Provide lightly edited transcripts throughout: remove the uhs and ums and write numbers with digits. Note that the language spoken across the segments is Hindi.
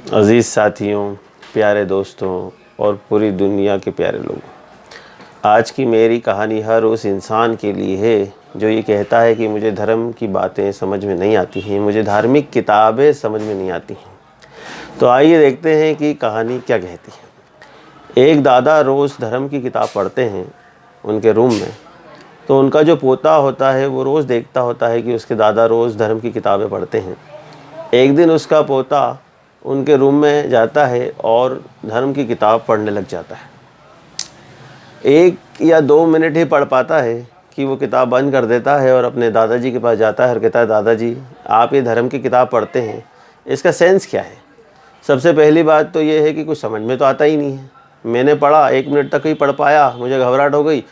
अज़ीज़ साथियों, प्यारे दोस्तों और पूरी दुनिया के प्यारे लोगों, आज की मेरी कहानी हर उस इंसान के लिए है जो ये कहता है कि मुझे धर्म की बातें समझ में नहीं आती हैं, मुझे धार्मिक किताबें समझ में नहीं आती हैं। तो आइए देखते हैं कि कहानी क्या कहती है। एक दादा रोज़ धर्म की किताब पढ़ते हैं उनके रूम में। तो उनका जो पोता होता है वो रोज़ देखता होता है कि उसके दादा रोज़ धर्म की किताबें पढ़ते हैं। एक दिन उसका पोता उनके रूम में जाता है और धर्म की किताब पढ़ने लग जाता है। 1 या 2 मिनट ही पढ़ पाता है कि वो किताब बंद कर देता है और अपने दादाजी के पास जाता है और कहता है, दादाजी आप ये धर्म की किताब पढ़ते हैं, इसका सेंस क्या है? सबसे पहली बात तो ये है कि कुछ समझ में तो आता ही नहीं है। मैंने पढ़ा, 1 मिनट तक ही पढ़ पाया, मुझे घबराहट हो गई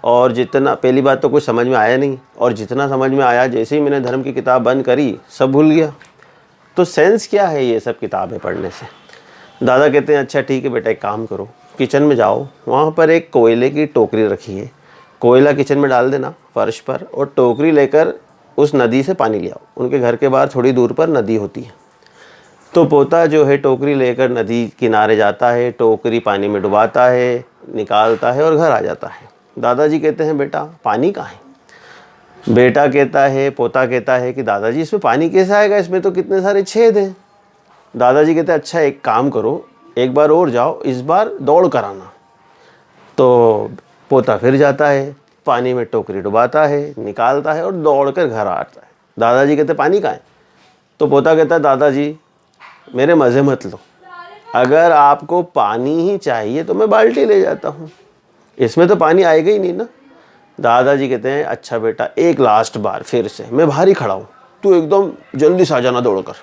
और जितना पहली बात तो कुछ समझ में आया नहीं, और जितना समझ में आया जैसे ही मैंने धर्म की किताब बंद करी सब भूल गया। तो सेंस क्या है ये सब किताबें पढ़ने से? दादा कहते हैं, अच्छा ठीक है बेटा, एक काम करो, किचन में जाओ, वहाँ पर एक कोयले की टोकरी रखी है, कोयला किचन में डाल देना फर्श पर, और टोकरी लेकर उस नदी से पानी ले आओ। उनके घर के बाहर थोड़ी दूर पर नदी होती है। तो पोता जो है टोकरी लेकर नदी किनारे जाता है, टोकरी पानी में डुबाता है, निकालता है और घर आ जाता है। दादाजी कहते हैं, बेटा पानी कहाँ है? बेटा कहता है, पोता कहता है कि दादाजी इसमें पानी कैसे आएगा, इसमें तो कितने सारे छेद हैं। दादाजी कहते हैं, अच्छा एक काम करो, एक बार और जाओ, इस बार दौड़ कर आना। तो पोता फिर जाता है, पानी में टोकरी डुबाता है, निकालता है और दौड़ कर घर आता है। दादाजी कहते हैं, पानी कहाँ है? तो पोता कहता है, दादाजी मेरे मज़े मत लो, अगर आपको पानी ही चाहिए तो मैं बाल्टी ले जाता हूँ, इसमें तो पानी आएगा ही नहीं ना। दादाजी कहते हैं, अच्छा बेटा एक लास्ट बार फिर से, मैं बाहर ही खड़ा हूँ, तू एकदम जल्दी से आ जाना दौड़ कर।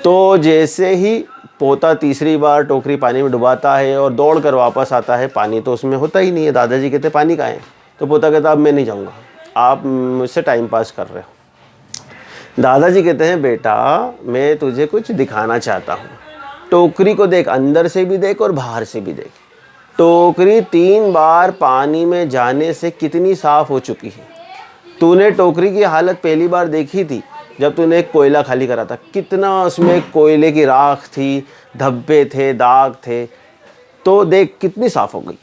तो जैसे ही पोता तीसरी बार टोकरी पानी में डुबाता है और दौड़ कर वापस आता है, पानी तो उसमें होता ही नहीं है। दादाजी कहते हैं, पानी कहाँ है? तो पोता कहता, अब मैं नहीं जाऊँगा, आप मुझसे टाइम पास कर रहे हो। दादाजी कहते हैं, बेटा मैं तुझे कुछ दिखाना चाहता हूँ, टोकरी को देख, अंदर से भी देख और बाहर से भी देख। टोकरी 3 बार पानी में जाने से कितनी साफ़ हो चुकी है। तूने टोकरी की हालत पहली बार देखी थी जब तूने एक कोयला खाली करा था, कितना उसमें कोयले की राख थी, धब्बे थे, दाग थे। तो देख कितनी साफ़ हो गई।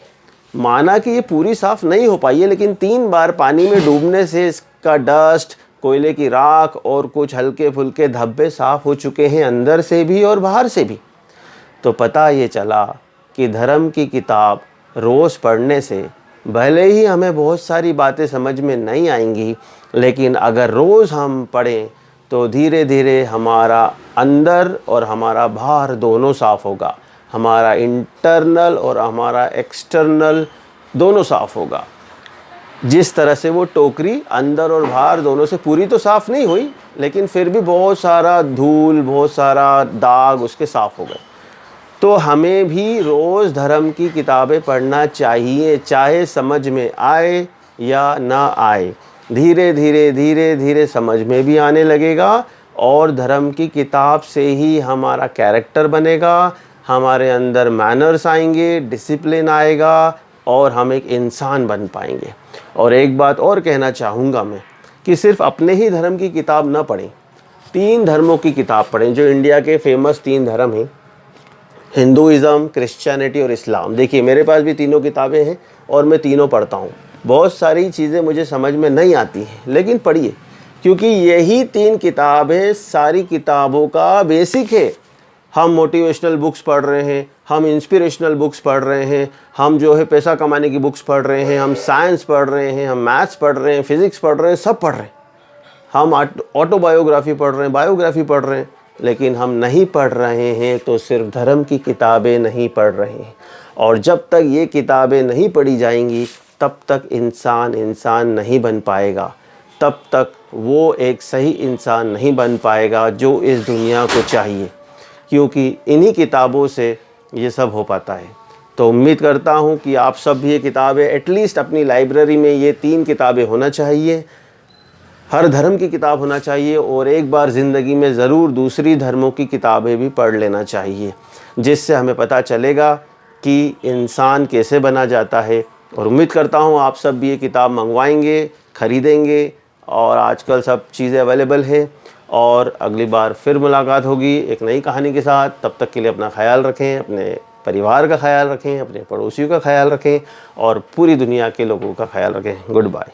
माना कि ये पूरी साफ़ नहीं हो पाई है, लेकिन 3 बार पानी में डूबने से इसका डस्ट, कोयले की राख और कुछ हल्के फुल्के धब्बे साफ़ हो चुके हैं, अंदर से भी और बाहर से भी। तो पता ये चला कि धर्म की किताब रोज़ पढ़ने से भले ही हमें बहुत सारी बातें समझ में नहीं आएंगी, लेकिन अगर रोज़ हम पढ़ें तो धीरे धीरे हमारा अंदर और हमारा बाहर दोनों साफ़ होगा, हमारा इंटरनल और हमारा एक्सटर्नल दोनों साफ़ होगा। जिस तरह से वो टोकरी अंदर और बाहर दोनों से पूरी तो साफ़ नहीं हुई, लेकिन फिर भी बहुत सारा धूल, बहुत सारा दाग उसके साफ़ हो गए। तो हमें भी रोज़ धर्म की किताबें पढ़ना चाहिए, चाहे समझ में आए या ना आए। धीरे धीरे धीरे धीरे समझ में भी आने लगेगा और धर्म की किताब से ही हमारा कैरेक्टर बनेगा, हमारे अंदर मैनर्स आएंगे, डिसिप्लिन आएगा और हम एक इंसान बन पाएंगे। और एक बात और कहना चाहूँगा मैं कि सिर्फ अपने ही धर्म की किताब ना पढ़ें, 3 धर्मों की किताब पढ़ें, जो इंडिया के फेमस 3 धर्म हैं, हिंदुइज़म, क्रिश्चियनिटी और इस्लाम। देखिए मेरे पास भी तीनों किताबें हैं और मैं तीनों पढ़ता हूँ। बहुत सारी चीज़ें मुझे समझ में नहीं आती हैं, लेकिन पढ़िए, क्योंकि यही 3 किताबें सारी किताबों का बेसिक है। हम मोटिवेशनल बुक्स पढ़ रहे हैं, हम इंस्पिरेशनल बुक्स पढ़ रहे हैं, हम जो है पैसा कमाने की बुक्स पढ़ रहे हैं, हम साइंस पढ़ रहे हैं, हम मैथ्स पढ़ रहे हैं, फिज़िक्स पढ़ रहे हैं, सब पढ़ रहे हैं। हम ऑटोबायोग्राफी पढ़ रहे हैं, बायोग्राफी पढ़ रहे हैं, लेकिन हम नहीं पढ़ रहे हैं तो सिर्फ धर्म की किताबें नहीं पढ़ रहे हैं। और जब तक ये किताबें नहीं पढ़ी जाएंगी तब तक इंसान नहीं बन पाएगा, तब तक वो एक सही इंसान नहीं बन पाएगा जो इस दुनिया को चाहिए, क्योंकि इन्हीं किताबों से ये सब हो पाता है। तो उम्मीद करता हूँ कि आप सब भी ये किताबें एटलीस्ट अपनी लाइब्रेरी में ये 3 किताबें होना चाहिए, हर धर्म की किताब होना चाहिए, और एक बार ज़िंदगी में ज़रूर दूसरी धर्मों की किताबें भी पढ़ लेना चाहिए, जिससे हमें पता चलेगा कि इंसान कैसे बना जाता है। और उम्मीद करता हूँ आप सब भी ये किताब मंगवाएंगे, ख़रीदेंगे, और आजकल सब चीज़ें अवेलेबल है। और अगली बार फिर मुलाकात होगी एक नई कहानी के साथ। तब तक के लिए अपना ख्याल रखें, अपने परिवार का ख्याल रखें, अपने पड़ोसियों का ख्याल रखें और पूरी दुनिया के लोगों का ख्याल रखें। Good bye.